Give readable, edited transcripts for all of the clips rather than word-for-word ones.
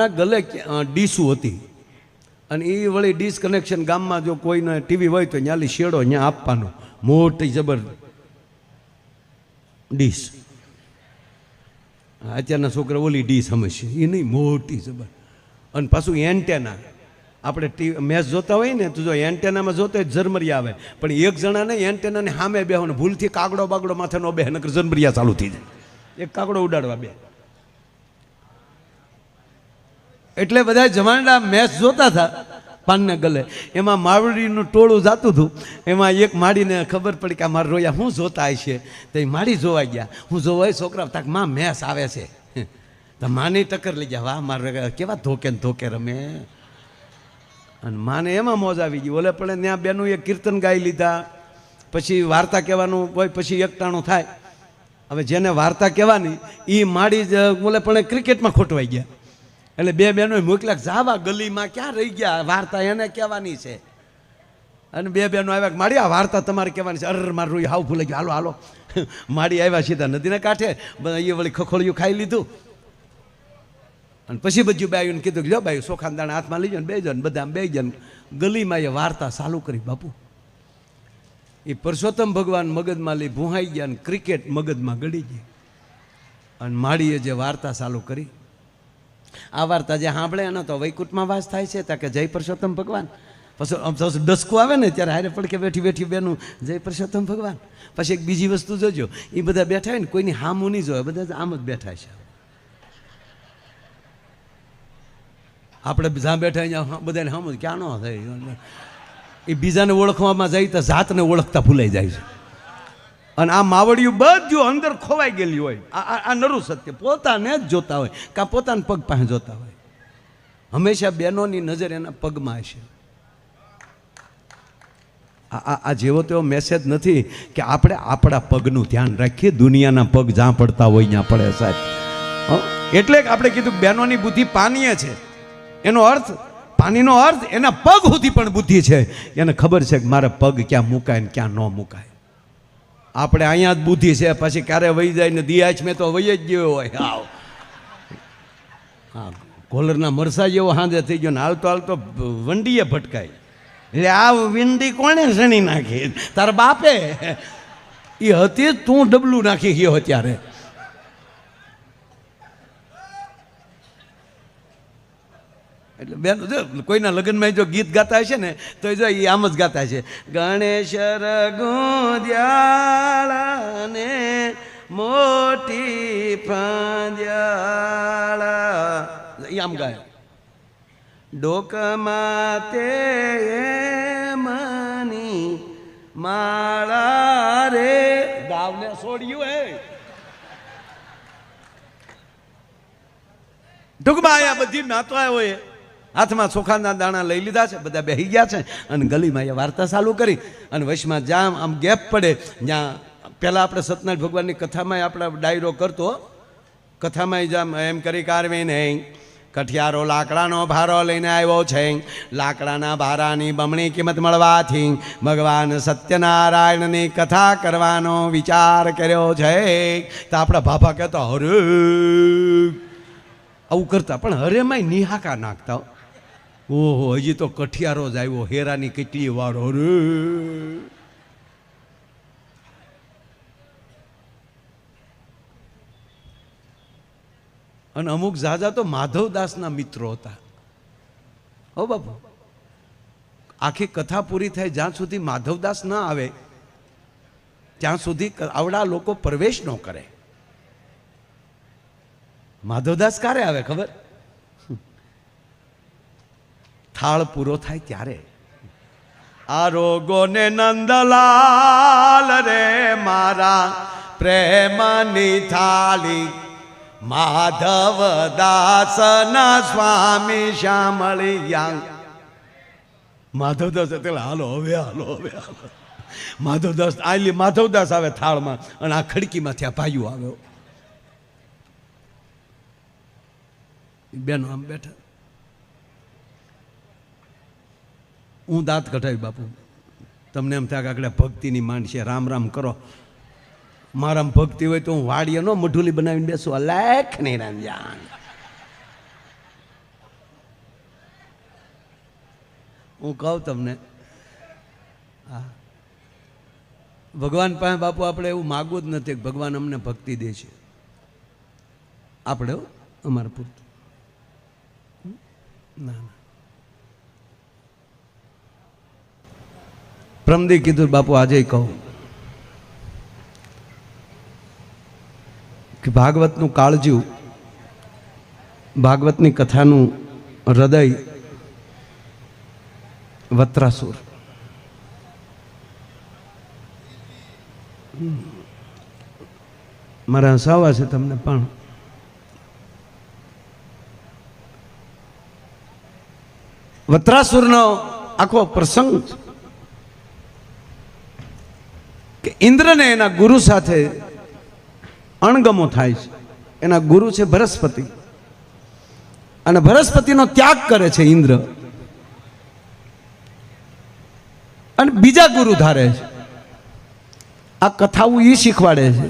માના ગલે ડીશું હતી અને એ વળી ડીશ કનેક્શન ગામમાં જો કોઈને ટીવી હોય તો ન્યાલી શેડો ત્યાં આપવાનો મોટી જબર ડીશ. અત્યારના છોકરા ઓલી ડીશ સમજશે એ નહીં, મોટી જબર. અને પાછું એન્ટેના આપણે મેચ જોતા હોય ને તો જો એન્ટેનામાં જોતા હોય ઝરમરિયા આવે, પણ એક જણાને એન્ટેનાની સામે બેહવાનો, ભૂલથી કાગડો બાગડો માથે ન બે નકર ઝરમરિયા ચાલુ થઈ જાય, એક કાગડો ઉડાડવા બે. એટલે બધા જવાનડા મેચ જોતા હતા પાનને ગલે. એમાં માવડીનું ટોળું જાતું હતું, એમાં એક માડીને ખબર પડી કે આ મારા રોયા હું જોતા હશે, તો એ માડી જોવા ગયા. હું જોવાય છોકરા તાક માં મેચ આવે છે, તો માની ટક્કર લઈ ગયા, વાહ મારા કેવા ધોકે ને ધોકે રમે. અને માને એમાં મોજ આવી ગઈ. ઓલે પણ ત્યાં બેનું એક કીર્તન ગાઈ લીધા, પછી વાર્તા કહેવાનું હોય, પછી એકટાણું થાય. હવે જેને વાર્તા કહેવાની એ માડી ઓલે પણ ક્રિકેટમાં ખોટવાઈ ગયા, એટલે બે બહેનો મોકલ્યા જાવા ગલીમાં ક્યાં રહી ગયા, વાર્તા એને કહેવાની છે. અને બે બહેનો આવ્યા માડી આ વાર્તા તમારે કહેવાની છે. અર મારું રોઈ હાવ ભૂલાઈ ગયું, હાલો હાલો. માડી આવ્યા સીધા નદીને કાંઠે, એ વળી ખખોળિયું ખાઈ લીધું. અને પછી બધું બાયુને કીધું કે લો બાયુ ચોખાના દાણા હાથમાં લઈ જાઓ ને બે જણ, બધા બે જણ ગલીમાં એ વાર્તા ચાલુ કરી. બાપુ એ પરસોત્તમ ભગવાન મગજમાં લઈ ભૂહાઈ ગયા, અને ક્રિકેટ મગજમાં ગળી ગઈ. અને માડીએ જે વાર્તા ચાલુ કરી, આ વાર્તા જે સાંભળે એનો તો વૈકુંઠમાં વાસ થાય છે, તા કે જય પરસોત્તમ ભગવાન. પછી ડસકું આવે ને ત્યારે હારે પડકે બેઠી બેઠી બેનું જય પરસોત્તમ ભગવાન. પછી એક બીજી વસ્તુ જોજો, એ બધા બેઠા હોય ને કોઈની હામું નહીં જોવે, બધા આમ જ બેઠા છે. આપણે જ્યાં બેઠા અહીંયા બધાને સામું ક્યાં ન થાય, એ બીજાને ઓળખવામાં જાય તો જાતને ઓળખતા ભૂલાઈ જાય છે. અને આ માવડિયું બધું અંદર ખોવાઈ ગયેલી હોય. આ નરું સત્ય, પોતાને જ જોતા હોય કાં પોતાના પગ પાસે જોતા હોય. હંમેશા બહેનોની નજર એના પગમાં હશે. આ જેવો તેવો મેસેજ નથી કે આપણે આપણા પગનું ધ્યાન રાખીએ, દુનિયાના પગ જ્યાં પડતા હોય ત્યાં પડે સાહેબ. એટલે આપણે કીધું કે બહેનોની બુદ્ધિ પાનીય છે. એનો અર્થ પાણીનો અર્થ એના પગ સુધી પણ બુદ્ધિ છે. એને ખબર છે કે મારા પગ ક્યાં મુકાય ને ક્યાં ન મુકાય. આપણે અહીંયા જ બુદ્ધિ છે, પછી ક્યારે વહી જાય ને દિયાચ મેં તો વહી જ ગયો હોય. હા, કોલરના મરસા જેવો હાંજે થઈ ગયો ને હાલતો હાલતો વંડીએ ભટકાય. એટલે આ વિંડી કોણે સણી નાખી? તારા બાપે. એ હતી તું ડબલું નાખી ગયો અત્યારે. એટલે બેન કોઈના લગ્નમાં જો ગીત ગાતા હશે ને તો જો એ આમ જ ગાતા છે, ગણેશ રઘુદ્યાળાને મોટી ફાંદ્યાળા, એ આમ ગાય. ડોકમાં તે મની માળા રે, ગાવને છોડ્યું હે. ટૂંકમાં અહીંયા બધી નાતવા હોય, હાથમાં ચોખાના દાણા લઈ લીધા છે, બધા બેસી ગયા છે. અને ગલીમાં એ વાર્તા ચાલુ કરી. અને વચમાં જ્યાં આમ ગેપ પડે, જ્યાં પહેલાં આપણે સત્યનારાયણ ભગવાનની કથામાં આપણે ડાયરો કરતો, કથામાં જામ એમ કરી કારવીને કઠિયારો લાકડાનો ભારો લઈને આવ્યો છે, લાકડાના ભારાની બમણી કિંમત મળવાથી ભગવાન સત્યનારાયણની કથા કરવાનો વિચાર કર્યો છે. તો આપણા બાપા કહેતા હરે આવું કરતા, પણ હરેમાંય નિહાકા નાખતા. ઓહો, હજી તો કઠિયારો જ આવ્યો, હેરાની કેટલી વાર હરે. અને અમુક ઝાઝા તો માધવદાસના મિત્રો હતા. હો બાપુ, આખી કથા પૂરી થાય જ્યાં સુધી માધવદાસ ન આવે ત્યાં સુધી આવડા લોકો પ્રવેશ ન કરે. માધવદાસ ક્યારે આવે ખબર? થાળ પૂરો થાય ત્યારે. આરોગોને નંદલાલ રે મારા પ્રેમની થાળી, માધવદાસના સ્વામી શ્યામળી ગયા. માધવદાસ એટલે હાલો હવે હાલો હવે હાલો. માધવદાસ આલી માધવદાસ આવે થાળમાં, અને આ ખડકીમાંથી આ ભાઈઓ આવ્યો. બેનો આમ બેઠા. હું દાંત કઢાવી બાપુ, તમને એમ થાય કે આગળ ભક્તિની માંડ છે, રામ રામ કરો. મારામાં ભક્તિ હોય તો હું વાડીએ નો મઢુલી બનાવીને બેસું, અલેખ નહીં રામજાન. હું કહું તમને, હા, ભગવાન પાસે બાપુ આપણે એવું માગવું જ નથી કે ભગવાન અમને ભક્તિ દે છે, આપણે અમારા પૂરતું ના ના. પ્રમદી કીધું બાપુ આજે કહું કે ભાગવતનું કાળજું, ભાગવતની કથાનું હૃદય વત્રાસુર. મારા હસાવા છે તમને, પણ વત્રાસુરનો આખો પ્રસંગ કે ઇન્દ્રને એના ગુરુ સાથે અણગમો થાય છે. એના ગુરુ છે બૃહસ્પતિ, અને બૃહસ્પતિનો ત્યાગ કરે છે ઇન્દ્ર, અને બીજા ગુરુ ધારે છે. આ કથાઓ એ શીખવાડે છે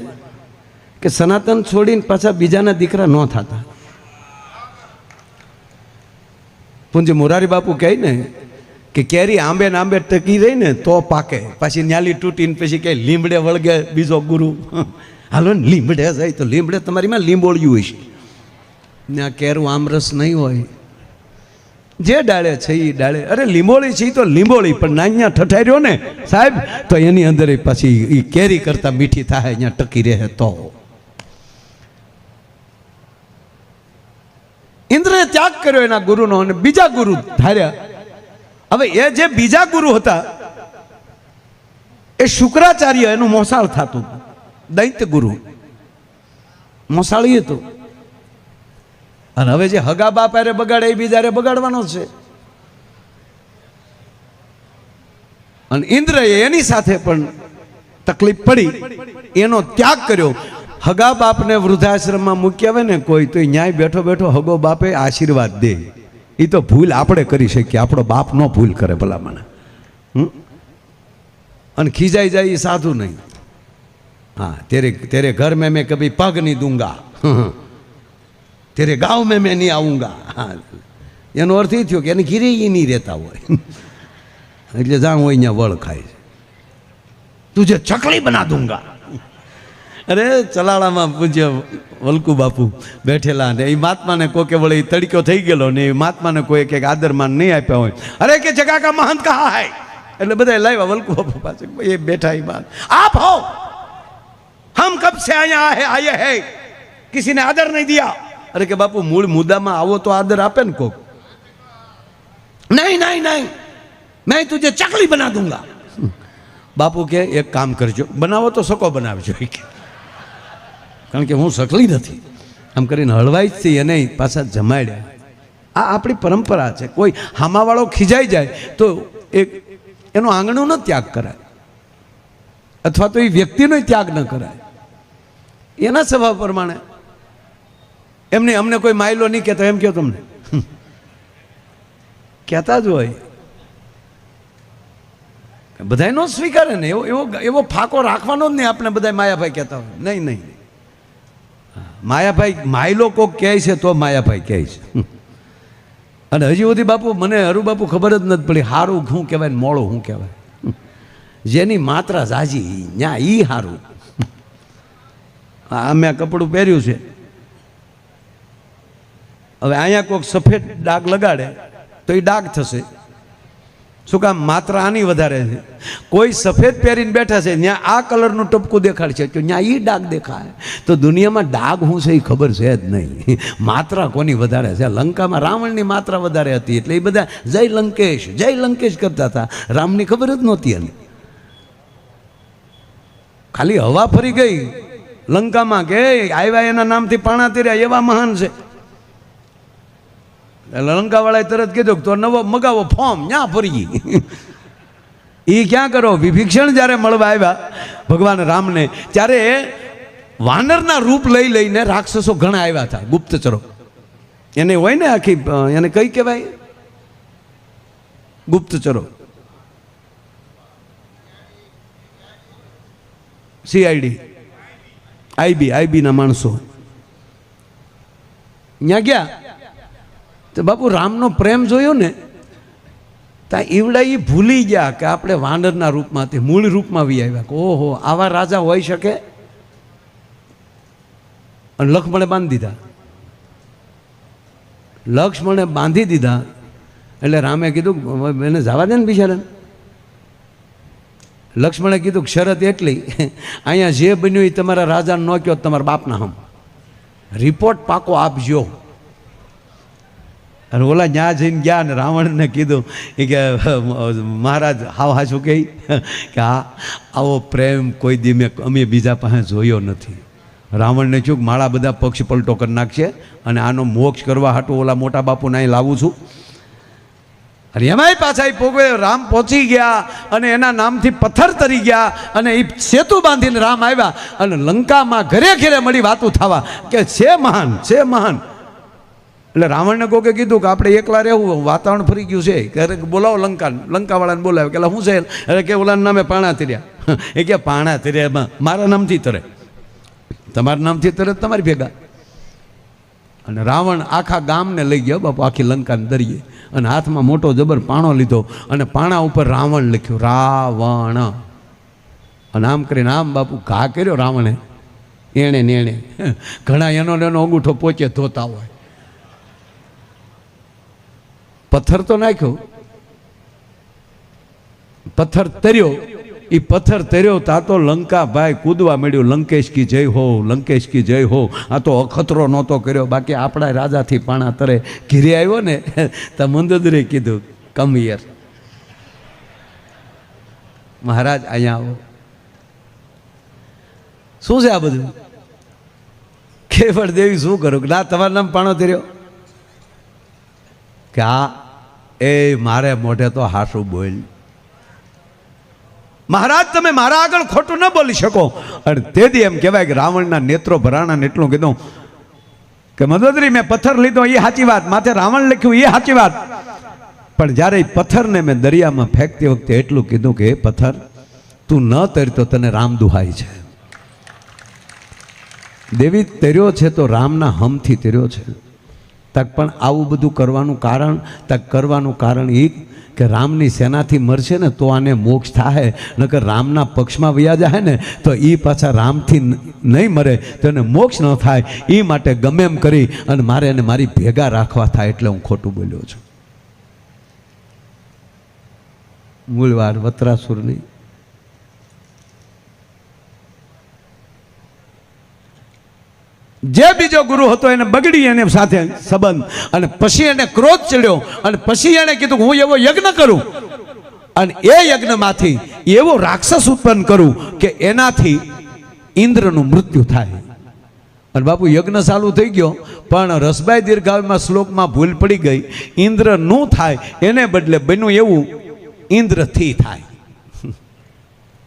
કે સનાતન છોડીને પાછા બીજાના દીકરા ન થતા. પૂજ્ય મોરારી બાપુ કહે ને કે કેરી આંબે ને આંબે ટકી રહી ને તો પાકે, પછી ન્યાલી તૂટીને પછી કે લીમડે વળગે બીજો ગુરુ. હાલો ને લીમડે જાય તો લીમડે તમારીમાં લીંબોળ્યું હોય છે, ત્યાં કેરું આમરસ નહીં હોય. જે ડાળે છે એ ડાળે, અરે લીંબોળી છે તો લીંબોળી, પણ નાન્યા ઠઠાર્યો ને સાહેબ તો એની અંદર પછી એ કેરી કરતા મીઠી થાય, અહીંયા ટકી રહે તો. ઇન્દ્રએ ત્યાગ કર્યો એના ગુરુનો અને બીજા ગુરુ ધાર્યા. હવે એ જે બીજા ગુરુ હતા એ શુક્રાચાર્ય એનું મોસાળ થતું, દૈત્ય ગુરુ મોસાળી હતું. અને હવે જે હગા બાપ અરે બગાડે એ બીજારે બગાડવાનો છે. અને ઇન્દ્રએ એની સાથે પણ તકલીફ પડી, એનો ત્યાગ કર્યો. હગા બાપને વૃદ્ધાશ્રમમાં મૂક્યા હોય ને કોઈ, તો ન્યાય બેઠો બેઠો હગો બાપે આશીર્વાદ દે. એ તો ભૂલ આપણે કરી શકીએ, આપણો બાપ નો ભૂલ કરે ભલામણ. અને ખીજાઈ જાય એ સાધુ નહીં. हाँ तेरे घर में मैं कभी पग नहीं दूंगा, तेरे गांव में मैं नहीं आऊंगा. એનો અર્થ એ થયો કે એને ઘીરે એ નહીં રહેતા હોય, એટલે જાણ હોય અહીંયા વળ ખાય છે. તુજે ચકલી બના દૂંગા. અરે ચલાળામાં પૂજ્ય વલકુ બાપુ બેઠેલા ને એ મહાત્માને કોકે વળે તડક્યો થઈ ગયેલો ને એ મહાત્માને કોઈ કે આદરમાન નહીં આપ્યા હોય. અરે કે જગા કા મહંત કહા હૈ, એટલે બધા લાવ્યા વલકુ બાપુ પાસે. એ બેઠા એ બાદ આપ હો, हम कब से आए हैं, किसी ने आदर नहीं दिया. अरे के बापू मूल मुद्दा में आवो तो आदर आपे न को. नहीं नहीं नहीं, मैं तुझे चकली बना दूंगा. बापू के एक काम करजो, बनावो तो सको बनावजो, कारण के हूँ सकली नहीं. आम करीने हलवाई ज थी नहीं, पाछा जमाड्या. आ आपणी परंपरा है. कोई हामावाळो खीजाई जाए तो एक एनो आंगणो न त्याग कराय, अथवा तो ये व्यक्तिनो त्याग न कराय. एना स्वभाव प्रमाणे एमने अमने कोई मायलो नहीं कहता, एम क्यों तुमने कहता ज होय. बधाय नो स्वीकारे ने एवो एवो एवो फाको राखवानो ज नहीं. आपने बधाय मायाभाई कहता हो, नहीं नहीं, मायाभाई मायलो को कहे छे तो मायाभाई कहे छे. अने हजी सुधी बापू मने हरू बापू खबर ज नथी पड़ी हारू शुं कहेवाय ने मोळो शुं कहेवाय. जेनी मात्रा जाजी न्या ई हारू. आ मैं कपड़ू पहेर्યું છે, હવે અહીંયા કોઈક સફેદ ડાઘ લગાડે તો એ ડાઘ થશે. શું કામ? માત્રા આની વધારે છે. કોઈ સફેદ પહેરીને બેઠા છે, ત્યાં આ કલરનું ટપકું દેખાડશે તો ત્યાં એ ડાઘ દેખાય. તો દુનિયામાં ડાઘ શું છે એ ખબર છે જ નહીં. માત્રા કોની વધારે છે? લંકામાં રાવણની માત્રા વધારે હતી, એટલે એ બધા જય લંકેશ કરતા હતા. રામની ખબર જ નહોતી એની. ખાલી હવા ફરી ગઈ લંકામાં કે આવ્યા એના નામથી પાણા તીર્યા એવા મહાન છે. લંકાવાળાએ તરત કીધું તો નવો મગાવો ફોર્મ ન્યા ફરી. એ ક્યાં કરો? વિભીષણ જ્યારે મળવા આવ્યા ભગવાન રામને, ત્યારે વાનરના રૂપ લઈ લઈને રાક્ષસો ઘણા આવ્યા હતા, ગુપ્તચરો. એને હોય ને આખી, એને કઈ કહેવાય? ગુપ્તચરો, સીઆઈડી, આઈબી ના માણસો ત્યાં ગયા. તો બાપુ રામનો પ્રેમ જોયો ને, તા ઈવડા એ ભૂલી ગયા કે આપણે વાનરના રૂપમાંથી મૂળ રૂપમાં વી આવ્યા કે ઓહો આવા રાજા હોઈ શકે. અને લક્ષ્મણે બાંધી દીધા. લક્ષ્મણે બાંધી દીધા એટલે રામે કીધું એને જવા દે ને બિચારાને. લક્ષ્મણે કીધું શરત એટલી, અહીંયા જે બન્યું એ તમારા રાજાને ન કહો તમારા બાપના હમ રિપોર્ટ પાકો આપજો. અને ઓલા ત્યાં જઈને ગયા ને રાવણને કીધું એ કે મહારાજ હાવ હાચું કહી કે હા આવો પ્રેમ કોઈ દી અમે બીજા પાસે જોયો નથી. રાવણને કહ્યું મારા બધા પક્ષ પલટો કરી નાખશે અને આનો મોક્ષ કરવા હાટું ઓલા મોટા બાપુને અહીં લાવું છું. અને એમાંય પાછા એ પોગવે રામ પહોંચી ગયા અને એના નામથી પથ્થર તરી ગયા અને એ સેતુ બાંધીને રામ આવ્યા અને લંકામાં ઘરે ઘરે મળી વાતું થવા કે છે મહાન છે મહાન. એટલે રાવણને કોકે કીધું કે આપણે એકલા રહેવું વાતાવરણ ફરી ગયું છે ક્યારેક બોલાવો લંકાવાળાને બોલાવે કે શું છે અરે કે ઓલાના નામે પાણા તર્યા. એ કે પાણા તર્યા મારા નામથી તરે, તમારા નામથી તરે તમારી ભેગા. અને રાવણ આખા ગામને લઈ ગયો બાપુ આખી લંકાને દરિયે અને હાથમાં મોટો જબર પાણો લીધો અને પાણા ઉપર રાવણ લખ્યું રાવણ. અને આમ કરીને આમ બાપુ ઘા કર્યો રાવણે એણે ને એણે. ઘણા એનો અંગૂઠો પોચે ધોતા હોય. પથ્થર તો નાખ્યો, પથ્થર તર્યો. એ પથ્થર તર્યો તા તો લંકા ભાઈ કૂદવા મળ્યું લંકેશ કી જય હો, લંકેશ કી જય હો. આ તો અખતરો નહોતો કર્યો. બાકી આપણા રાજાથી પાણા તરે ઘીરે આવ્યો ને તો મંદોદરીએ કીધું કમ હિયર મહારાજ અહીંયા આવો. શું છે આ બધું? કેવળ દેવી શું કરું ના તમારું નામ પાણો તર્યો કે આ એ મારે મોઢે તો હાસું બોલ. મહારાજ તમે મારા આગળ ખોટું ન બોલી શકો. અને તેથી એમ કહેવાય કે રાવણના નેત્રો ભરાણા એટલું કીધું કે મંદોદરી મેં પથ્થર લીધો એ સાચી વાત, માથે રાવણ લખ્યું એ સાચી વાત, પણ જ્યારે એ પથ્થરને મેં દરિયામાં ફેંકતી વખતે એટલું કીધું કે એ પથ્થર તું ન તરતો તને રામ દુહાય છે. દેવી તર્યો છે તો રામના હમથી તર્યો છે. તક પણ આવું બધું કરવાનું કારણ કરવાનું કારણ એ કે રામની સેનાથી મરશે ને તો આને મોક્ષ થાય, નકર રામના પક્ષમાં વયા જાય ને તો એ પાછા રામથી નહીં મરે તો એને મોક્ષ ન થાય. એ માટે ગમે એમ કરી અને મારે એને મારી ભેગા રાખવા થાય એટલે હું ખોટું બોલ્યો છું. મૂળવાર વત્રાસુરની જે બીજો ગુરુ હતો એને બગડી એને સાથે સંબંધ અને પછી એને ક્રોધ ચડ્યો અને પછી એને કીધું હું એવો યજ્ઞ કરું અને એ યજ્ઞમાંથી એવો રાક્ષસ ઉત્પન્ન કરું કે એનાથી ઇન્દ્રનું મૃત્યુ થાય. અને બાપુ યજ્ઞ ચાલુ થઈ ગયો પણ રસભાઈ દીર્ઘાવમાં શ્લોકમાં ભૂલ પડી ગઈ. ઇન્દ્ર નું થાય એને બદલે બન્યું એવું ઇન્દ્રથી થાય.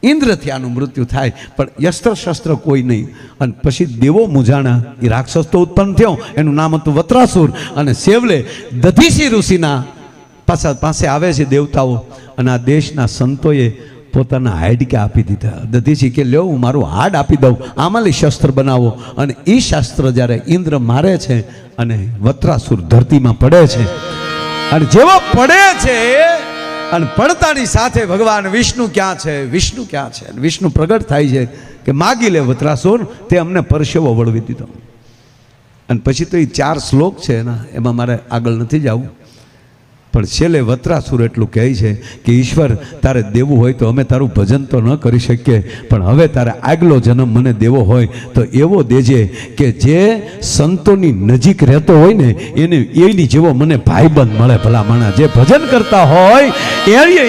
ઇન્દ્રથી આનું મૃત્યુ થાય પણ યસ્ત્ર શસ્ત્ર કોઈ નહીં. અને પછી દેવો મૂંઝાણા. એ રાક્ષસ તો ઉત્પન્ન થયો એનું નામ હતું વત્રાસુર. અને સેવલે દધીસી ઋષિના પાસે આવે છે દેવતાઓ અને આ દેશના સંતોએ પોતાના હાડકે આપી દીધા. દધીસી કે લ્યો હું મારું હાડ આપી દઉં, આમાંલી શસ્ત્ર બનાવો. અને એ શાસ્ત્ર જ્યારે ઇન્દ્ર મારે છે અને વત્રાસુર ધરતીમાં પડે છે અને જેવો પડે છે અને પડતાની સાથે ભગવાન વિષ્ણુ ક્યાં છે, વિષ્ણુ ક્યાં છે? વિષ્ણુ પ્રગટ થાય છે કે માગી લે વત્રાસુર, તે અમને પરસેવો વળવી દીધો. અને પછી તો એ 4 શ્લોક છે એના, એમાં મારે આગળ નથી જવું. પણ છેલ્લે વત્રાસુર એટલું કહે છે કે ઈશ્વર તારે દેવું હોય તો અમે તારું ભજન તો ન કરી શકીએ, પણ હવે તારે આગલો જન્મ મને દેવો હોય તો એવો દેજે કે જે સંતોની નજીક રહેતો હોય ને એની જેવો મને ભાઈબંધ મળે. ભલા માણા જે ભજન કરતા હોય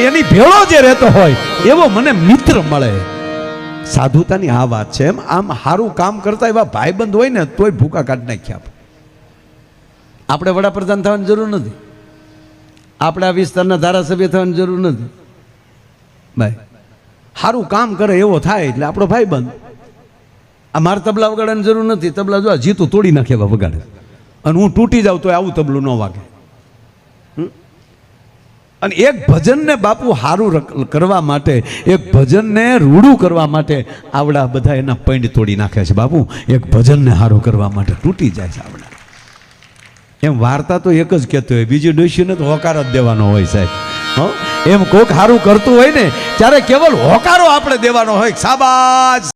એની ભેળો જે રહેતો હોય એવો મને મિત્ર મળે. સાધુતાની આ વાત છે. એમ આમ સારું કામ કરતા એવા ભાઈબંધ હોય ને તોય ભૂકા કાઢી નાખ્યા. આપણે વડાપ્રધાન થવાની જરૂર નથી, આપણે આ વિસ્તારના ધારાસભ્ય થવાની જરૂર નથી. ભાઈ સારું કામ કરે એવો થાય એટલે આપણો ભાઈબંધ. આ મારે તબલા વગાડવાની જરૂર નથી. તબલા જો જીતું તોડી નાખે વગાડે અને હું તૂટી જાઉં તો આવું તબલું ન વાગે. અને એક ભજનને બાપુ સારું કરવા માટે, એક ભજનને રૂડું કરવા માટે આવડા બધા એના પૈંડ તોડી નાખે છે બાપુ. એક ભજનને સારું કરવા માટે તૂટી જાય છે આવડા. એમ વાર્તા તો એક જ કહેતો હોય, બીજી ડોશીને તો હોકાર જ દેવાનો હોય સાહેબ. હો એમ કોક સારું કરતું હોય ને ત્યારે કેવલ હોકારો આપણે દેવાનો હોય શાબાશ